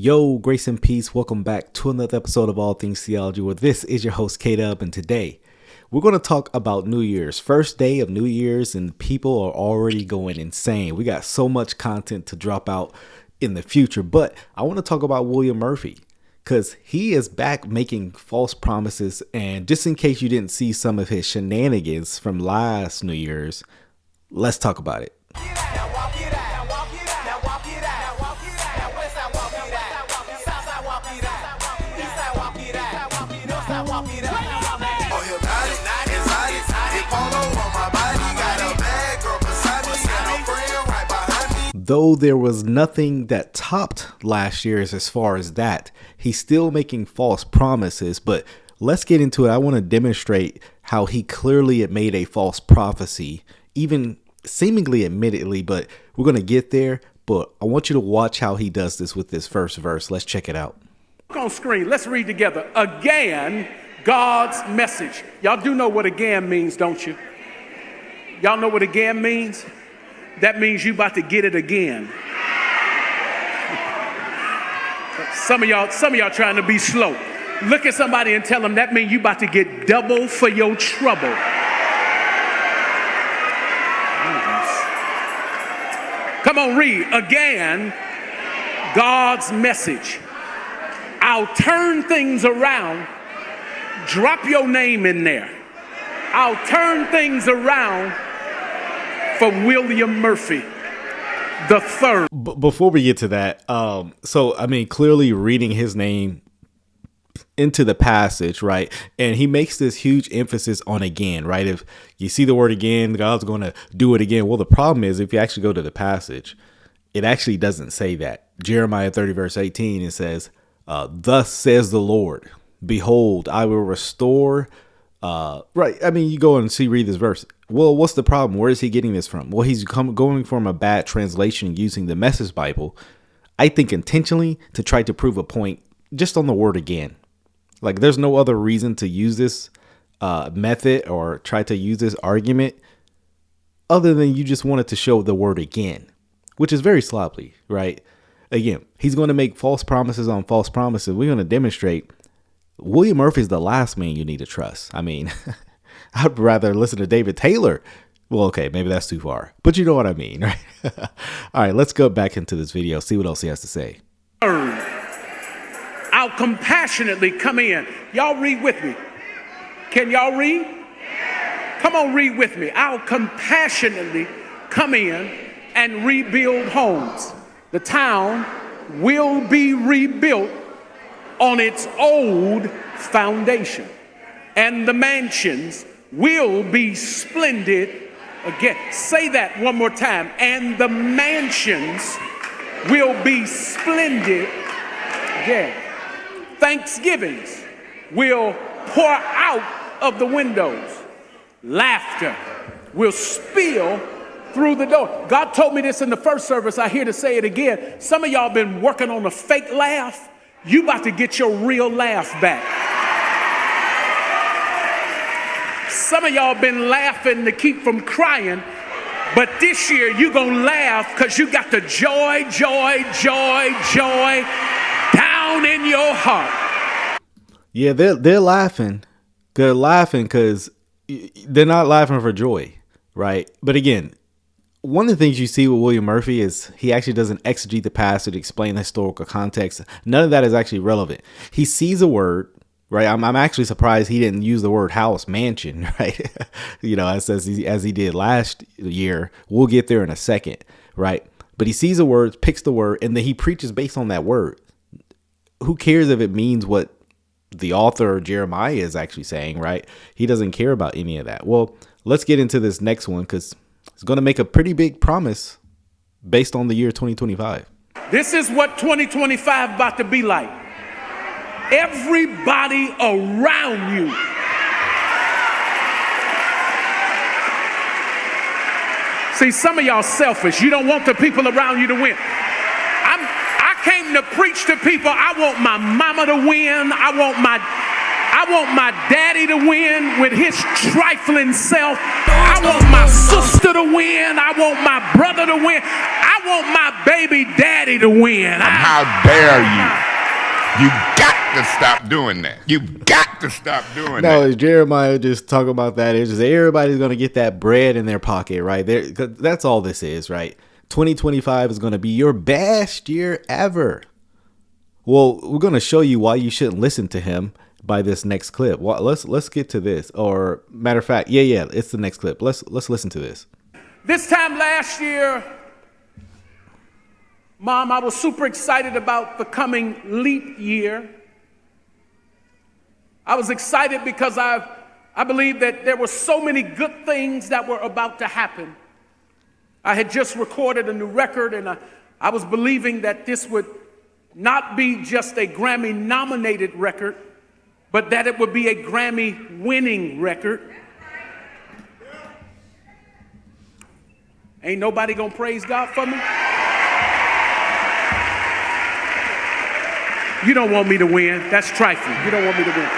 Yo, grace and peace. Welcome back to another episode of All Things Theology, where this is your host, K-Dub, and today we're going to talk about New Year's. First day of New Year's, and people are already going insane. We got so much content to drop out in the future, but I want to talk about William Murphy because he is back making false promises. And just in case you didn't see some of his shenanigans from last New Year's, let's talk about it. Though there was nothing that topped last year's as far as that, he's still making false promises. But let's get into it. I want to demonstrate how he clearly made a false prophecy, even seemingly admittedly, but we're going to get there. But I want you to watch how he does this with this first verse. Let's check it out. Look on screen. Let's read together. Again, God's message. Y'all do know what again means, don't you? Y'all know what again means? That means you about to get it again. Some of y'all trying to be slow. Look at somebody and tell them that means you about to get double for your trouble. Come on, read. Again, God's message. I'll turn things around. Drop your name in there. I'll turn things around for William Murphy the third. Before we get to that, clearly reading his name into the passage, right? And he makes this huge emphasis on again, right? If you see the word again, God's going to do it again. Well, the problem is if you actually go to the passage, it actually doesn't say that. Jeremiah 30 verse 18, it says, thus says the Lord, behold, I will restore. Right. I mean, you go and read this verse. Well, what's the problem? Where is he getting this from? Well, he's going from a bad translation using the Message Bible, I think intentionally to try to prove a point just on the word again. Like there's no other reason to use this method or try to use this argument other than you just wanted to show the word again, which is very sloppy, right? Again, he's going to make false promises on false promises. We're going to demonstrate William Murphy is the last man you need to trust. I mean, I'd rather listen to David Taylor. Well, okay, maybe that's too far, but you know what I mean, right? All right, let's go back into this video, see what else he has to say. I'll compassionately come in. Y'all read with me. Can y'all read? Come on, read with me. I'll compassionately come in and rebuild homes. The town will be rebuilt on its old foundation, and the mansions will be splendid again. Say that one more time. And the mansions will be splendid again. Thanksgivings will pour out of the windows. Laughter will spill through the door. God told me this in the first service. I hear to say it again. Some of y'all been working on a fake laugh. You about to get your real laugh back. Some of y'all been laughing to keep from crying, but this year you gonna laugh because you got the joy down in your heart. Yeah, they're laughing. They're laughing because they're not laughing for joy, right? But again, one of the things you see with William Murphy is he actually doesn't exegete the passage, explain the historical context. None of that is actually relevant. He sees a word, right? I'm actually surprised he didn't use the word house, mansion, right? As he did last year. We'll get there in a second, right? But he sees a word, picks the word, and then he preaches based on that word. Who cares if it means what the author Jeremiah is actually saying, right? He doesn't care about any of that. Well, let's get into this next one because it's going to make a pretty big promise based on the year 2025. This is what 2025 about to be like. Everybody around you see, some of y'all selfish. You don't want the people around you to win. I came to preach to people. I want my mama to win. I want my daddy to win with his trifling self. I want my sister to win. I want my brother to win. I I want my baby daddy to win. How dare you? You got to stop doing that. You got to stop doing that. No, Jeremiah just talking about that. It's just everybody's going to get that bread in their pocket, right? That's all this is, right? 2025 is going to be your best year ever. Well, we're going to show you why you shouldn't listen to him by this next clip. Well, let's get to this. Or matter of fact, yeah, it's the next clip. Let's listen to this. This time last year, Mom, I was super excited about the coming leap year. I was excited because I believe that there were so many good things that were about to happen. I had just recorded a new record, and I was believing that this would not be just a Grammy-nominated record, but that it would be a Grammy-winning record. Ain't nobody gonna praise God for me? You don't want me to win. That's trifling. You don't want me to win.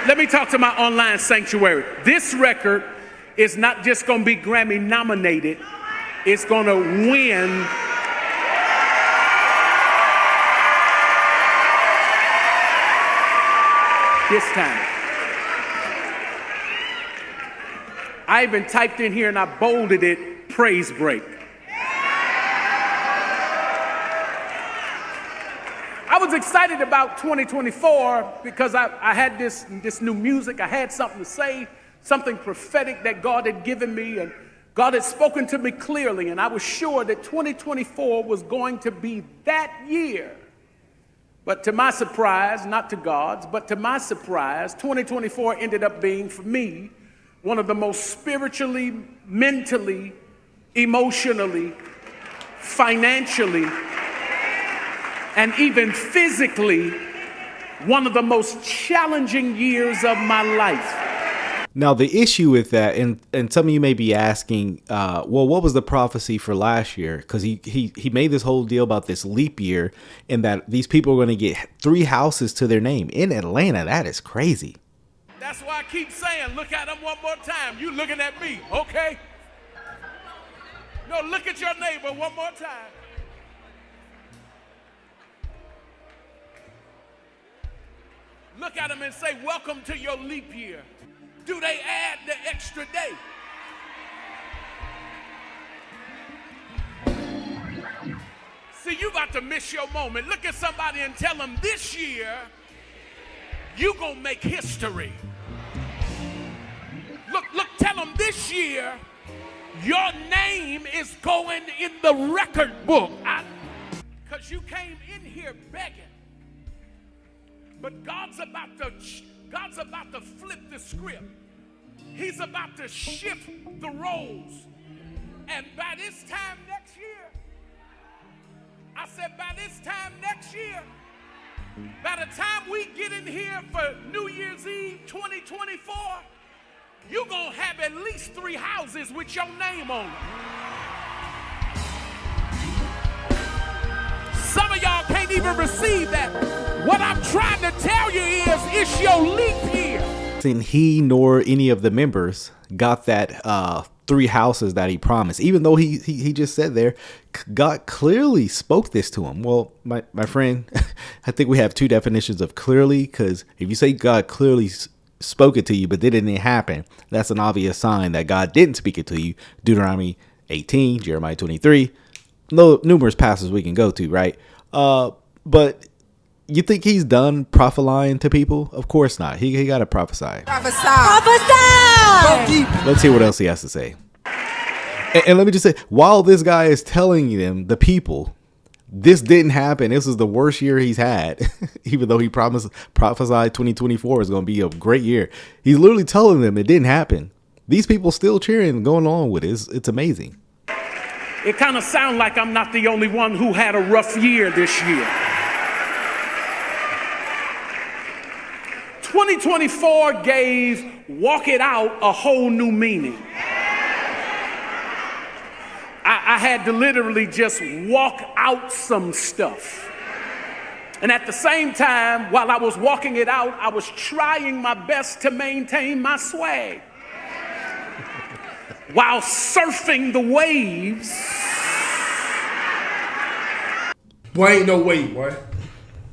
Let me talk to my online sanctuary. This record is not just going to be Grammy nominated. It's going to win. This time. I even typed in here and I bolded it, praise break. I was excited about 2024 because I had this new music. I had something to say, something prophetic that God had given me, and God had spoken to me clearly, and I was sure that 2024 was going to be that year. But to my surprise, not to God's, but to my surprise, 2024 ended up being, for me, one of the most spiritually, mentally, emotionally, financially, and even physically, one of the most challenging years of my life. Now, the issue with that, and some of you may be asking, well, what was the prophecy for last year? Because he made this whole deal about this leap year and that these people are going to get 3 houses to their name in Atlanta. That is crazy. That's why I keep saying, look at them one more time. You looking at me, okay? No, look at your neighbor one more time. Look at them and say, welcome to your leap year. Do they add the extra day? See, you about to miss your moment. Look at somebody and tell them this year, you gonna make history. Look, tell them this year, your name is going in the record book. Because you came in here begging. But God's about to flip the script. He's about to shift the roles. And by this time next year, I said by this time next year, by the time we get in here for New Year's Eve 2024, you're going to have at least 3 houses with your name on them. Some of y'all can't even receive that. What I'm trying to tell you is, it's your leap year. And he nor any of the members got that 3 houses that he promised, even though he just said there, God clearly spoke this to him. Well, my friend, I think we have 2 definitions of clearly, because if you say God clearly spoke it to you, but it didn't happen, that's an obvious sign that God didn't speak it to you. Deuteronomy 18, Jeremiah 23, numerous passages we can go to, right? But you think he's done prophesying to people? Of course not. He got to prophesy. Prophesy. Let's see what else he has to say. And let me just say, while this guy is telling them, the people, this didn't happen. This is the worst year he's had, even though he prophesied 2024 is going to be a great year. He's literally telling them it didn't happen. These people still cheering, going along with it. It's amazing. It kind of sounds like I'm not the only one who had a rough year this year. 2024 gave walk it out a whole new meaning. I had to literally just walk out some stuff. And at the same time, while I was walking it out, I was trying my best to maintain my swag while surfing the waves Boy, ain't no way, boy.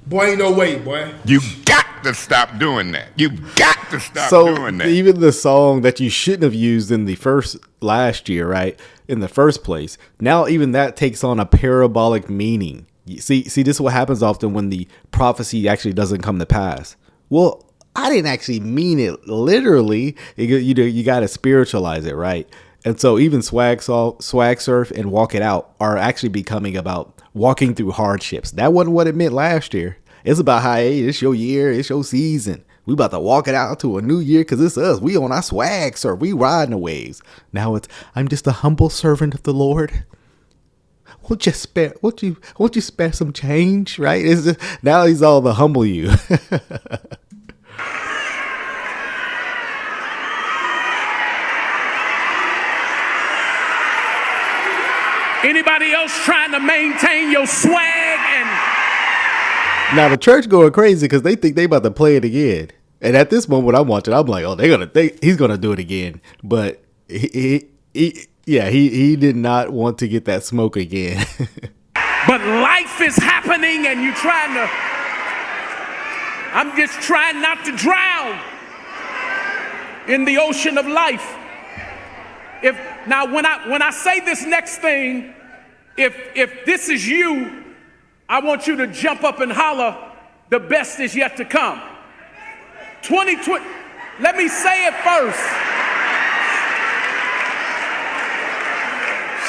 Boy, ain't no way, boy. You got to stop doing that. You got to stop doing that. So even the song that you shouldn't have used in the last year, right, in the first place, now even that takes on a parabolic meaning. See, this is what happens often when the prophecy actually doesn't come to pass. Well, I didn't actually mean it literally. You got to spiritualize it, right? And so even swag surf and walk it out are actually becoming about walking through hardships. That wasn't what it meant last year. It's about how, hey, it's your year, it's your season. We about to walk it out to a new year because it's us. We on our swag surf. We riding the waves. Now it's, I'm just a humble servant of the Lord. Won't you spare some change, right? It's just, now he's all the humble you. Anybody else trying to maintain your swag? And now the church going crazy because they think they about to play it again. And at this moment I'm watching, I'm like, oh, he's gonna do it again. But he did not want to get that smoke again. But life is happening and I'm just trying not to drown in the ocean of life. Now when I say this next thing, if this is you, I want you to jump up and holler, the best is yet to come. 2020, let me say it first.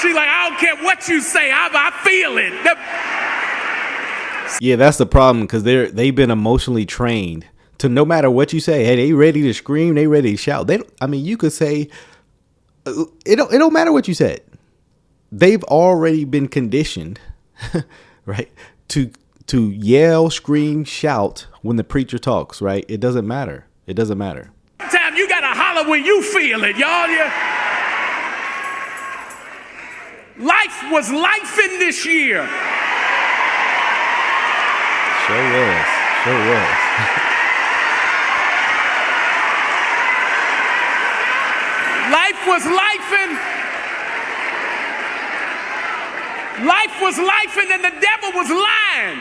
She like, I don't care what you say, I feel it. Yeah, that's the problem, because they've been emotionally trained to, no matter what you say, hey, they ready to scream, they ready to shout. You could say, it don't matter what you said. They've already been conditioned, right, to yell, scream, shout when the preacher talks, right? It doesn't matter. It doesn't matter. Time you gotta holler when you feel it, y'all. Life was life in this year. Sure was. Life was life and the devil was lying.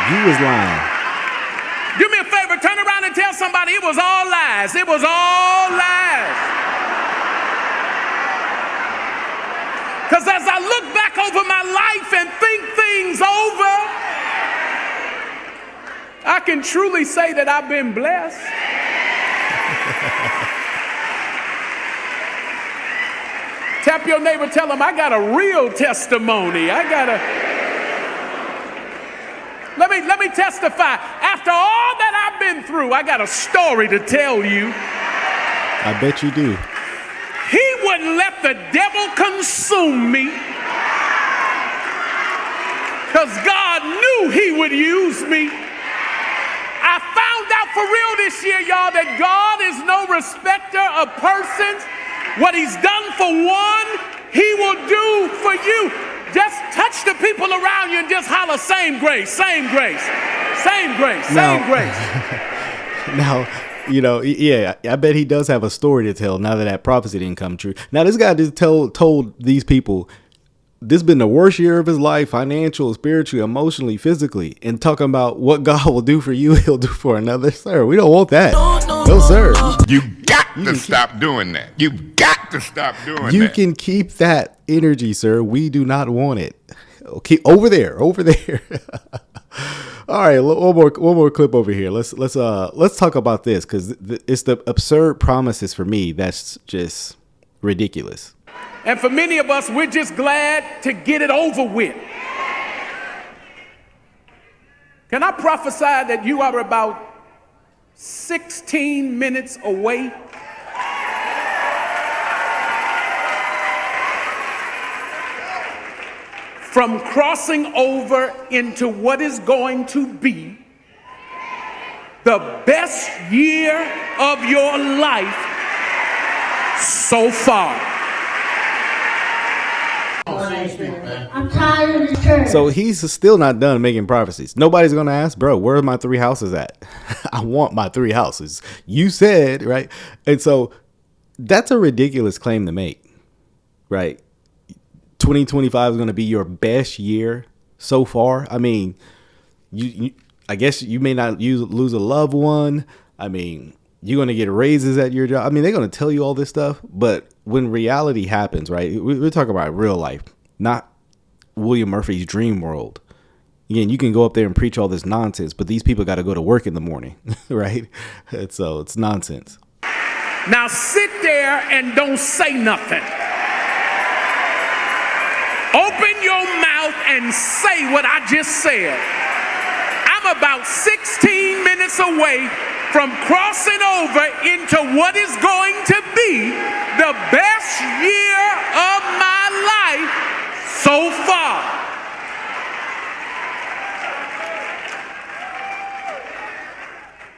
You was lying. Do me a favor, turn around and tell somebody it was all lies. It was all lies. Because as I look back over my life and think things over, I can truly say that I've been blessed. Tap your neighbor, tell him I got a real testimony. Let me testify. After all that I've been through, I got a story to tell you. I bet you do. He wouldn't let the devil consume me, because God knew he would use me. I found out for real this year, y'all, that God is no respecter of persons. What he's done for one, he will do for you. Just touch the people around you and just holler, same grace, same grace, same grace, same grace. Now, I bet he does have a story to tell now that prophecy didn't come true. Now, this guy just told these people this has been the worst year of his life, financial, spiritually, emotionally, physically, and talking about what God will do for you, he'll do for another. Sir, we don't want that. No, sir. You got to stop doing that. You got to stop doing that. You can keep that energy, sir. We do not want it. Okay, over there. All right, one more clip over here. Let's talk about this, because it's the absurd promises for me that's just ridiculous. And for many of us, we're just glad to get it over with. Can I prophesy that you are about 16 minutes away from crossing over into what is going to be the best year of your life so far? I'm tired of the church. So he's still not done making prophecies. Nobody's going to ask, bro, where are my 3 houses at? I want my 3 houses. You said, right? And so that's a ridiculous claim to make, right? 2025 is going to be your best year. so far. I mean, I guess you may not lose a loved one. I mean, you're going to get raises at your job. I mean, they're going to tell you all this stuff, but when reality happens, right? We're talking about real life, not William Murphy's dream world. Again, you can go up there and preach all this nonsense, but these people got to go to work in the morning, right? And so it's nonsense. Now sit there and don't say nothing. Open your mouth and say what I just said. I'm about 16 minutes away from crossing over into what is going to be the best year of my life so far.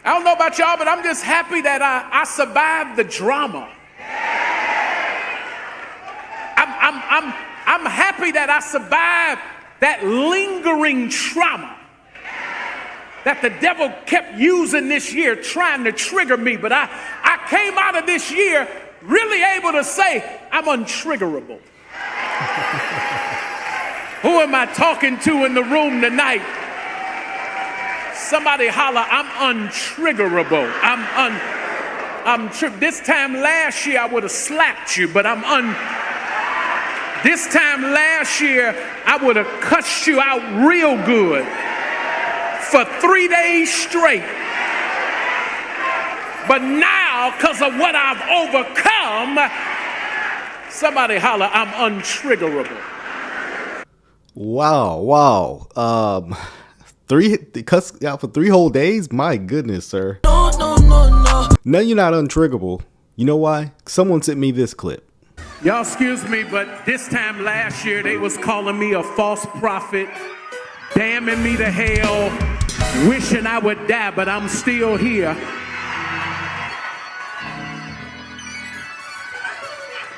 I don't know about y'all, but I'm just happy that I survived the drama. I'm happy that I survived that lingering trauma that the devil kept using this year, trying to trigger me. But I came out of this year really able to say I'm untriggerable. Who am I talking to in the room tonight? Somebody holler, I'm untriggerable. This time last year I would have slapped you, but this time last year I would have cussed you out real good for 3 days straight. But now, because of what I've overcome, somebody holler, I'm untriggerable. Wow. Cuss out for 3 whole days? My goodness, sir. No. No, you're not untriggerable. You know why? Someone sent me this clip. Y'all excuse me, but this time last year they was calling me a false prophet, damning me to hell, wishing I would die, but I'm still here.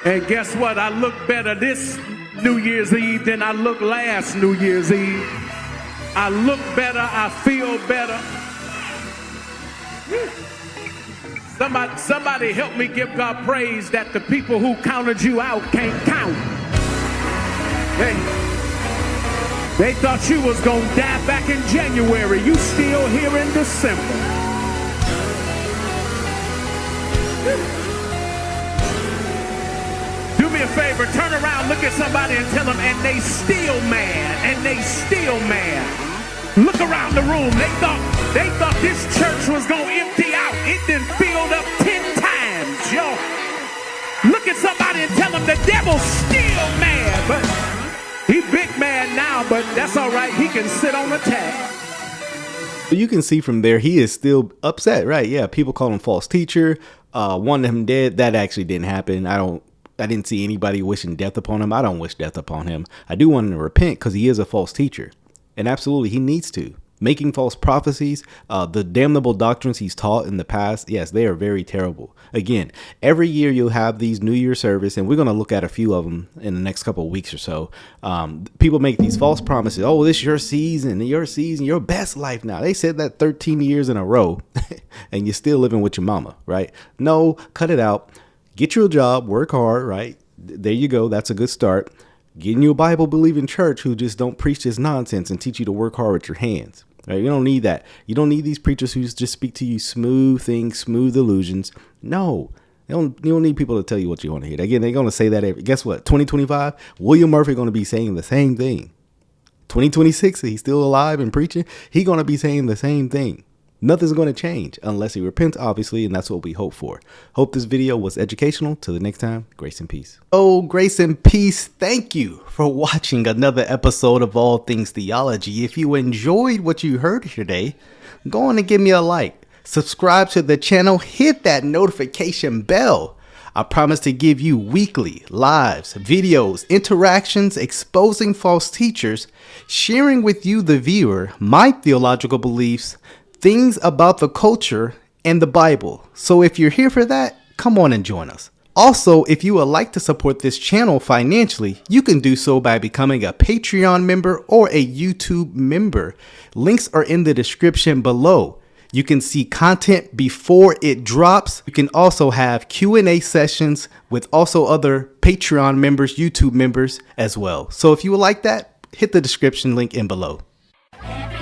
And guess what? I look better this New Year's Eve than I looked last New Year's Eve. I look better, I feel better. Somebody help me give God praise that the people who counted you out can't count. They thought you was gonna die back in January. You still here in December. Do me a favor, turn around, look at somebody and tell them, and they still mad, and they still mad. Look around the room. They thought this church was gonna empty out. It done filled up 10 times, yo. Look at somebody and tell them the devil's still mad, but he big mad now, but that's all right. He can sit on the tag. You can see from there, he is still upset, right? Yeah, people call him false teacher, wanted him dead. That actually didn't happen. I didn't see anybody wishing death upon him. I don't wish death upon him. I do want him to repent because he is a false teacher. And absolutely, he needs to. Making false prophecies, the damnable doctrines he's taught in the past, yes, they are very terrible. Again, every year you'll have these New Year service, and we're going to look at a few of them in the next couple of weeks or so. People make these false promises. Oh, this is your season, your best life now. They said that 13 years in a row, and you're still living with your mama, right? No, cut it out. Get you a job, work hard, right? There you go. That's a good start. Getting you a Bible-believing church who just don't preach this nonsense and teach you to work hard with your hands. Right? You don't need that. You don't need these preachers who just speak to you smooth things, smooth illusions. No, you don't need people to tell you what you want to hear. Again, they're going to say that. Guess what? 2025, William Murphy going to be saying the same thing. 2026, he's still alive and preaching. He's going to be saying the same thing. Nothing's going to change unless he repents, obviously, and that's what we hope for. Hope this video was educational. Till the next time, grace and peace. Oh, grace and peace. Thank you for watching another episode of All Things Theology. If you enjoyed what you heard today, go on and give me a like. Subscribe to the channel. Hit that notification bell. I promise to give you weekly lives, videos, interactions, exposing false teachers, sharing with you, the viewer, my theological beliefs, things about the culture and the Bible. So if you're here for that, come on and join us. Also, if you would like to support this channel financially, you can do so by becoming a Patreon member or a YouTube member. Links are in the description below. You can see content before it drops. You can also have Q&A sessions with also other Patreon members, YouTube members as well. So if you would like that, hit the description link in below. Every